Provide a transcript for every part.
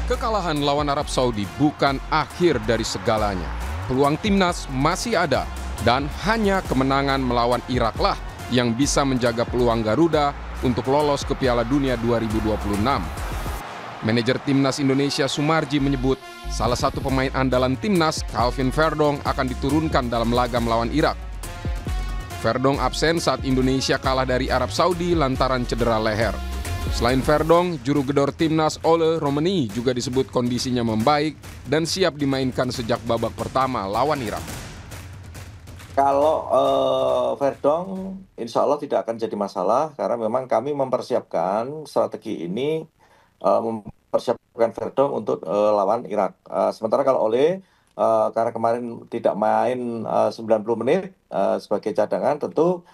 Kekalahan lawan Arab Saudi bukan akhir dari segalanya. Peluang timnas masih ada dan hanya kemenangan melawan Iraklah yang bisa menjaga peluang Garuda untuk lolos ke Piala Dunia 2026. Manajer timnas Indonesia Sumarji menyebut salah satu pemain andalan timnas, Calvin Verdong, akan diturunkan dalam laga melawan Irak. Verdong absen saat Indonesia kalah dari Arab Saudi lantaran cedera leher. Selain Verdong, juru gedor timnas Ole Romani juga disebut kondisinya membaik dan siap dimainkan sejak babak pertama lawan Irak. Kalau Verdong insya Allah tidak akan jadi masalah karena memang kami mempersiapkan strategi ini, mempersiapkan Verdong untuk lawan Irak. Sementara kalau Ole karena kemarin tidak main 90 menit sebagai cadangan, tentu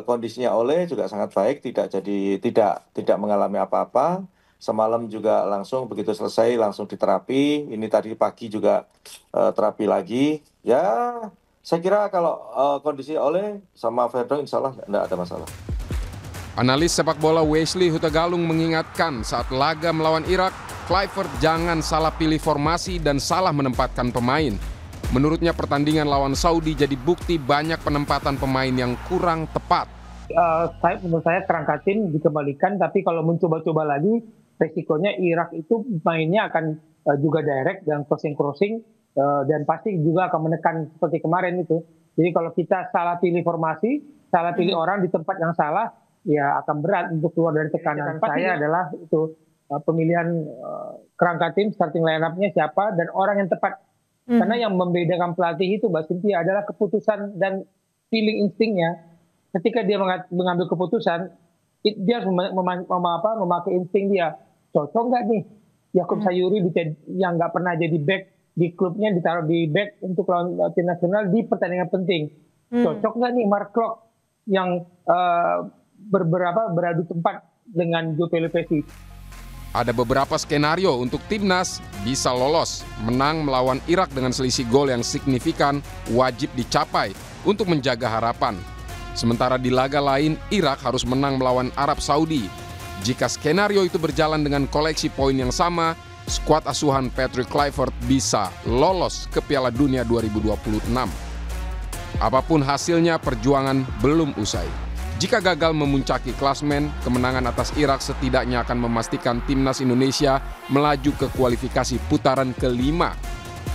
kondisinya Ole juga sangat baik, tidak mengalami apa-apa. Semalam juga langsung begitu selesai langsung diterapi. Ini tadi pagi juga terapi lagi. Ya, saya kira kalau kondisi Ole sama Verdong insya Allah tidak ada masalah. Analis sepak bola Wesley Hutagalung mengingatkan saat laga melawan Irak, Kluivert jangan salah pilih formasi dan salah menempatkan pemain. Menurutnya pertandingan lawan Saudi jadi bukti banyak penempatan pemain yang kurang tepat. Menurut saya kerangka tim dikembalikan, tapi kalau mencoba-coba lagi, resikonya Irak itu mainnya akan juga direct dan crossing dan pasti juga akan menekan seperti kemarin itu. Jadi kalau kita salah pilih formasi, salah pilih orang di tempat yang salah, ya akan berat untuk keluar dari tekanan. Saya adalah itu pemilihan kerangka tim, starting line-up-nya siapa dan orang yang tepat. Karena yang membedakan pelatih itu Mbak Cynthia adalah keputusan dan feeling instingnya. Ketika dia mengambil keputusan, dia harus memakai insting dia. Cocok nggak nih Yakub Sayuri yang nggak pernah jadi back di klubnya ditaruh di back untuk lawan tim nasional di pertandingan penting. Cocok nggak nih Mark Klok yang beradu tempat dengan Joe Pelopessi. Ada beberapa skenario untuk timnas bisa lolos. Menang melawan Irak dengan selisih gol yang signifikan wajib dicapai untuk menjaga harapan. Sementara di laga lain, Irak harus menang melawan Arab Saudi. Jika skenario itu berjalan dengan koleksi poin yang sama, skuad asuhan Patrick Kluivert bisa lolos ke Piala Dunia 2026. Apapun hasilnya, perjuangan belum usai. Jika gagal memuncaki klasmen, kemenangan atas Irak setidaknya akan memastikan timnas Indonesia melaju ke kualifikasi putaran kelima,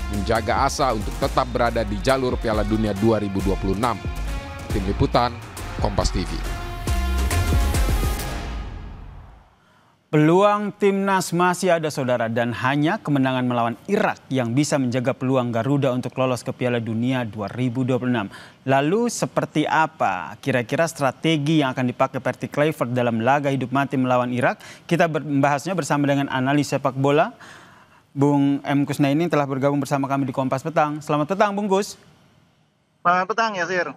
menjaga asa untuk tetap berada di jalur Piala Dunia 2026. Tim Liputan, Kompas TV. Peluang timnas masih ada saudara dan hanya kemenangan melawan Irak yang bisa menjaga peluang Garuda untuk lolos ke Piala Dunia 2026. Lalu seperti apa kira-kira strategi yang akan dipakai Patrick Kluivert dalam laga hidup mati melawan Irak? Kita membahasnya bersama dengan analis sepak bola Bung M. Kusnaini telah bergabung bersama kami di Kompas Petang. Selamat petang Bung Gus. Selamat petang ya Sir.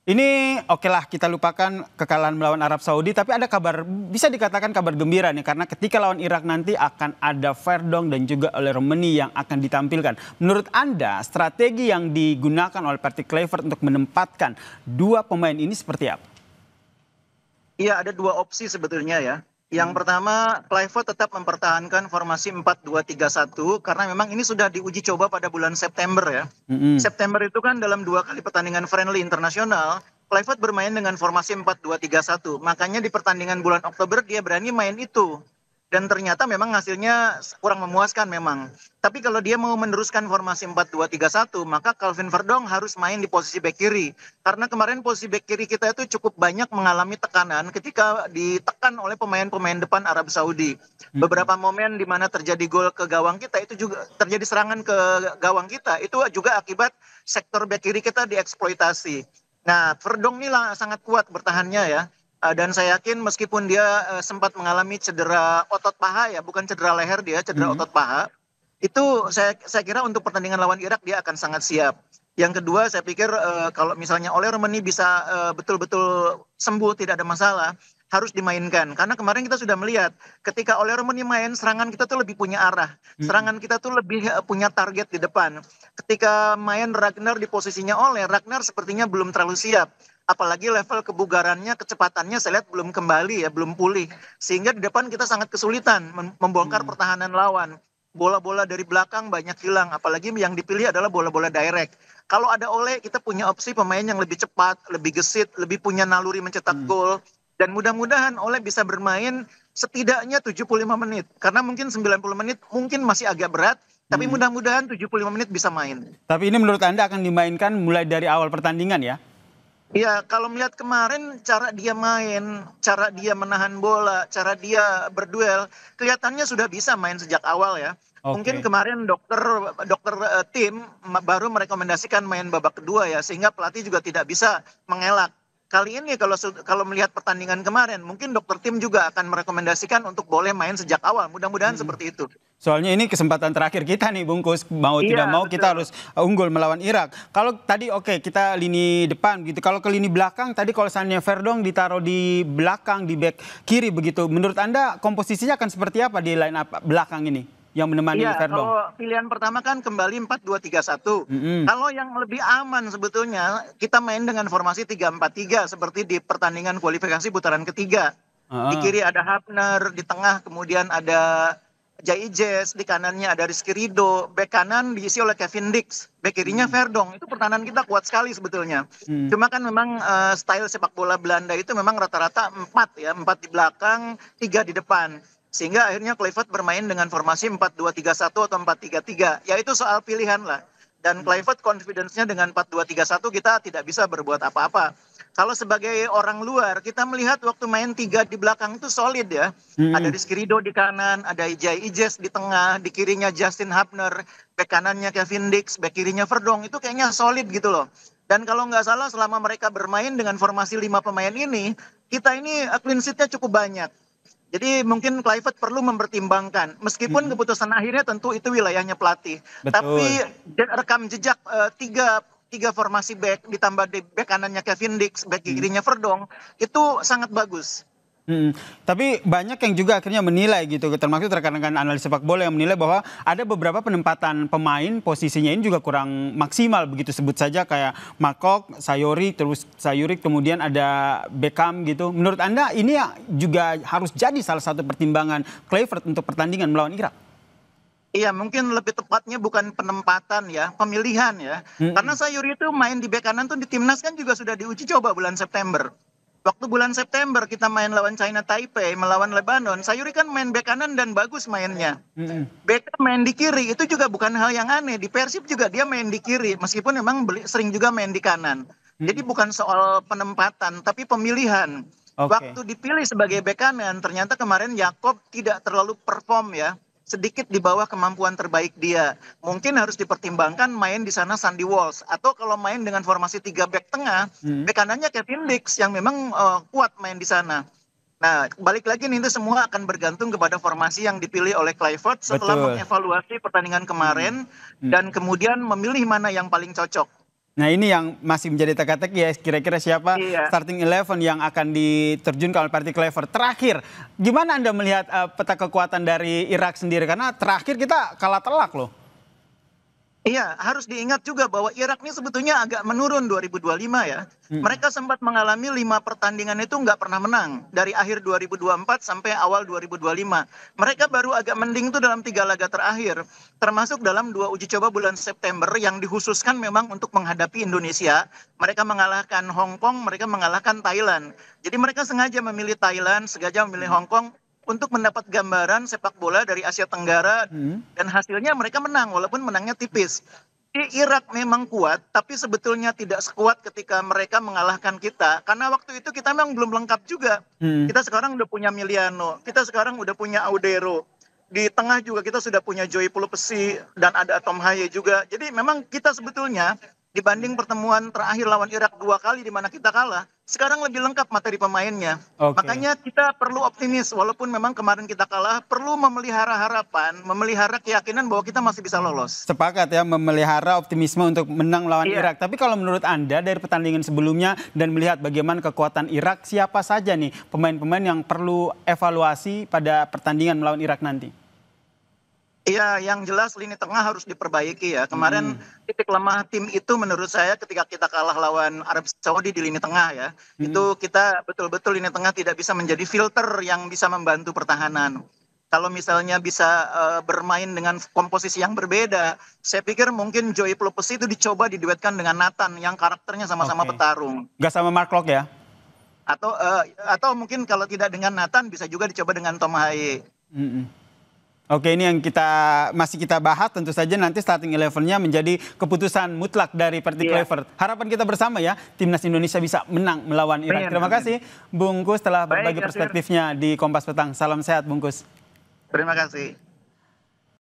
Ini okelah kita lupakan kekalahan melawan Arab Saudi, tapi ada kabar, bisa dikatakan kabar gembira nih, karena ketika lawan Irak nanti akan ada Verdong dan juga Ole Romani yang akan ditampilkan. Menurut Anda, strategi yang digunakan oleh Patrick Kluivert untuk menempatkan dua pemain ini seperti apa? Iya, ada dua opsi sebetulnya ya. Yang pertama, Kluivert tetap mempertahankan formasi 4-2-3-1 karena memang ini sudah diuji coba pada bulan September ya. September itu kan dalam 2 kali pertandingan friendly internasional, Kluivert bermain dengan formasi 4-2-3-1. Makanya di pertandingan bulan Oktober dia berani main itu. Dan ternyata memang hasilnya kurang memuaskan memang. Tapi kalau dia mau meneruskan formasi 4-2-3-1, maka Calvin Verdong harus main di posisi bek kiri. Karena kemarin posisi bek kiri kita itu cukup banyak mengalami tekanan ketika ditekan oleh pemain-pemain depan Arab Saudi. Beberapa momen di mana terjadi gol ke gawang kita, itu juga terjadi serangan ke gawang kita, itu juga akibat sektor bek kiri kita dieksploitasi. Nah, Verdong ini sangat kuat bertahannya ya. Dan saya yakin meskipun dia sempat mengalami cedera otot paha ya, bukan cedera leher dia, cedera otot paha. Itu saya kira untuk pertandingan lawan Irak dia akan sangat siap. Yang kedua saya pikir kalau misalnya Ole Romani bisa betul-betul sembuh tidak ada masalah, harus dimainkan. Karena kemarin kita sudah melihat ketika Ole Romani main, serangan kita tuh lebih punya arah. Serangan kita tuh lebih punya target di depan. Ketika main Ragnar di posisinya Ole, Ragnar sepertinya belum terlalu siap. Apalagi level kebugarannya, kecepatannya saya lihat belum kembali ya, belum pulih. Sehingga di depan kita sangat kesulitan membongkar pertahanan lawan. bola-bola dari belakang banyak hilang, apalagi yang dipilih adalah bola-bola direct. Kalau ada Ole, kita punya opsi pemain yang lebih cepat, lebih gesit, lebih punya naluri mencetak gol. Dan mudah-mudahan Ole bisa bermain setidaknya 75 menit. Karena mungkin 90 menit mungkin masih agak berat, tapi mudah-mudahan 75 menit bisa main. Tapi ini menurut Anda akan dimainkan mulai dari awal pertandingan ya? Iya, kalau melihat kemarin cara dia main, cara dia menahan bola, cara dia berduel, kelihatannya sudah bisa main sejak awal ya. Mungkin Oke. kemarin dokter tim baru merekomendasikan main babak kedua ya, sehingga pelatih juga tidak bisa mengelak. Kali ini kalau melihat pertandingan kemarin, mungkin dokter tim juga akan merekomendasikan untuk boleh main sejak awal. Mudah-mudahan seperti itu. Soalnya ini kesempatan terakhir kita nih Bungkus, mau tidak Iya, mau kita betul. harus unggul melawan Irak. Kalau tadi oke, kita lini depan gitu, kalau ke lini belakang tadi kalau misalnya Verdong ditaruh di belakang di back kiri begitu, menurut Anda komposisinya akan seperti apa di line up belakang ini yang menemani Iya, Verdong? kalau pilihan pertama kan kembali 4-2-3-1. Kalau yang lebih aman sebetulnya kita main dengan formasi 3-4-3 seperti di pertandingan kualifikasi putaran ketiga. Di Heeh. kiri ada Hafner, di tengah kemudian ada Jai Ijes, di kanannya ada Rizky Ridho, bek kanan diisi oleh Kevin Dix, bek kirinya Verdong. Itu pertahanan kita kuat sekali sebetulnya. Mm. Cuma kan memang style sepak bola Belanda itu memang rata-rata 4 ya, 4 di belakang, 3 di depan. Sehingga akhirnya Kluivert bermain dengan formasi 4-2-3-1 atau 4-3-3. Ya itu soal pilihan lah. Dan Kluivert confidence-nya dengan 4-2-3-1 kita tidak bisa berbuat apa-apa. Kalau sebagai orang luar, kita melihat waktu main 3 di belakang itu solid ya. Ada Mm-mm. Rizky Ridho di kanan, ada Jai Ijes di tengah, di kirinya Justin Hafner, bek kanannya Kevin Dix, bek kirinya Verdong. Itu kayaknya solid gitu loh. Dan kalau nggak salah selama mereka bermain dengan formasi 5 pemain ini, kita ini clean sheet-nya cukup banyak. Jadi mungkin Kluivert perlu mempertimbangkan, meskipun Mm-mm. keputusan akhirnya tentu itu wilayahnya pelatih. Betul. Tapi rekam jejak tiga formasi back ditambah di back kanannya Kevin Dix, back Mm. kirinya Verdong, itu sangat bagus. Mm. Tapi banyak yang juga akhirnya menilai gitu, termasuk rekan-rekan analis sepak bola yang menilai bahwa ada beberapa penempatan pemain posisinya ini juga kurang maksimal begitu, sebut saja kayak Makok, Sayuri, kemudian ada Beckham gitu. Menurut Anda ini juga harus jadi salah satu pertimbangan Kluivert untuk pertandingan melawan Irak? Iya, mungkin lebih tepatnya bukan penempatan ya, pemilihan ya. Karena Sayuri itu main di bek kanan tuh di timnas kan juga sudah diuji coba bulan September. Waktu bulan September kita main lawan China Taipei, melawan Lebanon, Sayuri kan main bek kanan dan bagus mainnya. Mm-mm. Beckham main di kiri, itu juga bukan hal yang aneh. Di Persib juga dia main di kiri, meskipun memang sering juga main di kanan. Jadi bukan soal penempatan, tapi pemilihan. Oke. Waktu dipilih sebagai bek kanan, ternyata kemarin Yakob tidak terlalu perform ya. Sedikit di bawah kemampuan terbaik dia. Mungkin harus dipertimbangkan main di sana Sandy Walsh. Atau kalau main dengan formasi 3 back tengah, Mm. bek kanannya Kevin Dix yang memang kuat main di sana. Nah, balik lagi nih, itu semua akan bergantung kepada formasi yang dipilih oleh Kluivert setelah Betul. mengevaluasi pertandingan kemarin Mm. dan kemudian memilih mana yang paling cocok. Nah ini yang masih menjadi teka-teki ya, kira-kira siapa Iya. starting 11 yang akan diterjunkan oleh pelatih Kluivert. Terakhir, gimana Anda melihat peta kekuatan dari Irak sendiri? Karena terakhir kita kalah telak loh. Iya, harus diingat juga bahwa Irak ini sebetulnya agak menurun 2025 ya. Mereka sempat mengalami 5 pertandingan itu nggak pernah menang. Dari akhir 2024 sampai awal 2025. Mereka baru agak mending itu dalam 3 laga terakhir. Termasuk dalam 2 uji coba bulan September yang dikhususkan memang untuk menghadapi Indonesia. Mereka mengalahkan Hong Kong, mereka mengalahkan Thailand. Jadi mereka sengaja memilih Thailand, sengaja memilih Hong Kong untuk mendapat gambaran sepak bola dari Asia Tenggara, dan hasilnya mereka menang walaupun menangnya tipis. Irak memang kuat, tapi sebetulnya tidak sekuat ketika mereka mengalahkan kita, karena waktu itu kita memang belum lengkap juga. Kita sekarang udah punya Miliano, kita sekarang udah punya Audero, di tengah juga kita sudah punya Joy Pulupesi dan ada Tom Haye juga. Jadi memang kita sebetulnya dibanding pertemuan terakhir lawan Irak 2 kali di mana kita kalah, sekarang lebih lengkap materi pemainnya. Oke. Makanya kita perlu optimis, walaupun memang kemarin kita kalah, perlu memelihara harapan, memelihara keyakinan bahwa kita masih bisa lolos. Sepakat ya, memelihara optimisme untuk menang melawan Iya. Irak. Tapi kalau menurut Anda dari pertandingan sebelumnya dan melihat bagaimana kekuatan Irak, siapa saja nih pemain-pemain yang perlu evaluasi pada pertandingan melawan Irak nanti? Iya, yang jelas lini tengah harus diperbaiki ya. Kemarin titik lemah tim itu menurut saya ketika kita kalah lawan Arab Saudi di lini tengah ya. Itu kita betul-betul lini tengah tidak bisa menjadi filter yang bisa membantu pertahanan. kalau misalnya bisa bermain dengan komposisi yang berbeda, saya pikir mungkin Joey Plopesi itu dicoba diduetkan dengan Nathan yang karakternya sama-sama petarung. Nggak sama Mark Locke ya? Atau mungkin kalau tidak dengan Nathan bisa juga dicoba dengan Tom Haye. Oke, ini yang masih kita bahas, tentu saja nanti starting 11-nya menjadi keputusan mutlak dari Perti Kluivert. Harapan kita bersama ya, timnas Indonesia bisa menang melawan Irak. Terima kasih Bungkus telah berbagi perspektifnya di Kompas Petang. Salam sehat Bungkus. Terima kasih.